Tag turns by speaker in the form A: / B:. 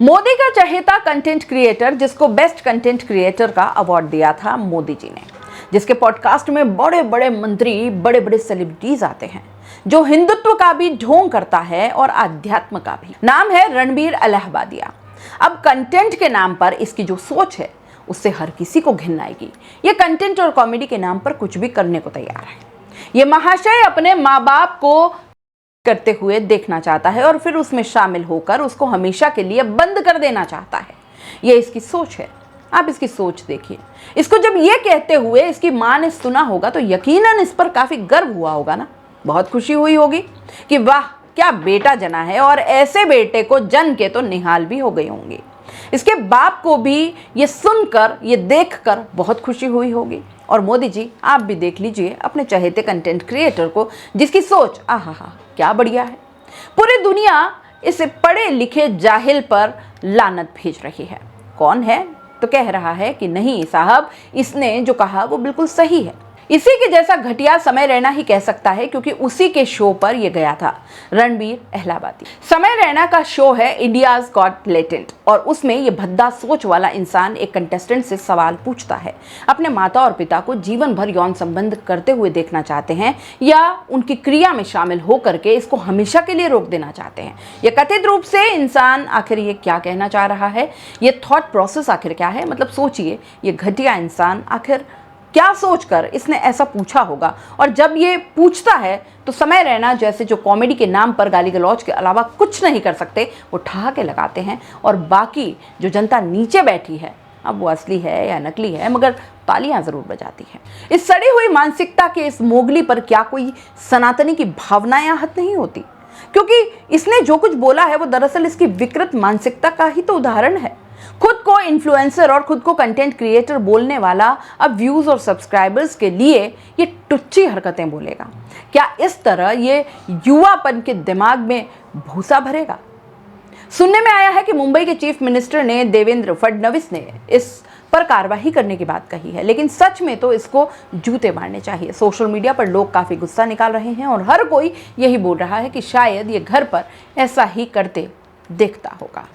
A: मोदी का चहेता content creator जिसको बेस्ट कंटेंट क्रिएटर का अवार्ड दिया था मोदी जी ने, जिसके पॉडकास्ट में बड़े बड़े मंत्री, बड़े बड़े सेलिब्रिटीज आते हैं, जो हिंदुत्व का भी ढोंग करता है और आध्यात्म का भी। नाम है रणबीर इलाहाबादिया। अब कंटेंट के नाम पर इसकी जो सोच है उससे हर किसी को घिन आएगी। ये कंटेंट और कॉमेडी के नाम पर कुछ भी करने को तैयार है। ये महाशय अपने माँ बाप को करते हुए देखना चाहता है और फिर उसमें शामिल होकर उसको हमेशा के लिए बंद कर देना चाहता है। ये इसकी सोच है। आप इसकी सोच देखिए। इसको जब ये कहते हुए इसकी माँ ने सुना होगा तो यकीनन इस पर काफी गर्व हुआ होगा ना, बहुत खुशी हुई होगी कि वाह क्या बेटा जना है, और ऐसे बेटे को जन के तो निहाल भी हो गई होंगी। इसके बाप को भी ये सुनकर, ये देखकर बहुत खुशी हुई होगी। और मोदी जी आप भी देख लीजिए अपने चहेते कंटेंट क्रिएटर को, जिसकी सोच आहा क्या बढ़िया है। पूरी दुनिया इस पढ़े लिखे जाहिल पर लानत भेज रही है। कौन है? तो कह रहा है कि नहीं साहब, इसने जो कहा वो बिल्कुल सही है। इसी के जैसा घटिया समय रैना ही कह सकता है, क्योंकि उसी के शो पर ये गया था, रणबीर इलाहाबादी। समय रैना का शो है इंडियाज गॉट टैलेंट, और उसमें ये भद्दा सोच वाला इंसान एक कंटेस्टेंट से सवाल पूछता है। अपने माता और पिता को जीवन भर यौन संबंध करते हुए देखना चाहते हैं या उनकी क्रिया में शामिल होकर के इसको हमेशा के लिए रोक देना चाहते हैं। ये कथित रूप से इंसान आखिर ये क्या कहना चाह रहा है, ये थॉट प्रोसेस आखिर क्या है। मतलब सोचिए, ये घटिया इंसान आखिर क्या सोचकर इसने ऐसा पूछा होगा। और जब ये पूछता है तो समय रैना जैसे जो कॉमेडी के नाम पर गाली गलौज के अलावा कुछ नहीं कर सकते, वो ठहाके लगाते हैं, और बाकी जो जनता नीचे बैठी है, अब वो असली है या नकली है, मगर तालियां जरूर बजाती है। इस सड़ी हुई मानसिकता के इस मोगली पर क्या कोई सनातनी की भावनाएं आहत नहीं होती? क्योंकि इसने जो कुछ बोला है वो दरअसल इसकी विकृत मानसिकता का ही तो उदाहरण है। खुद को इन्फ्लुएंसर और खुद को कंटेंट क्रिएटर बोलने वाला अब व्यूज और सब्सक्राइबर्स के लिए ये टुच्ची हरकतें बोलेगा। क्या इस तरह ये युवापन के दिमाग में भूसा भरेगा? सुनने में आया है कि मुंबई के चीफ मिनिस्टर ने, देवेंद्र फडणवीस ने, इस पर कार्रवाई करने की बात कही है, लेकिन सच में तो इसको जूते मारने चाहिए। सोशल मीडिया पर लोग काफी गुस्सा निकाल रहे हैं और हर कोई यही बोल रहा है कि शायद ये घर पर ऐसा ही करते देखता होगा।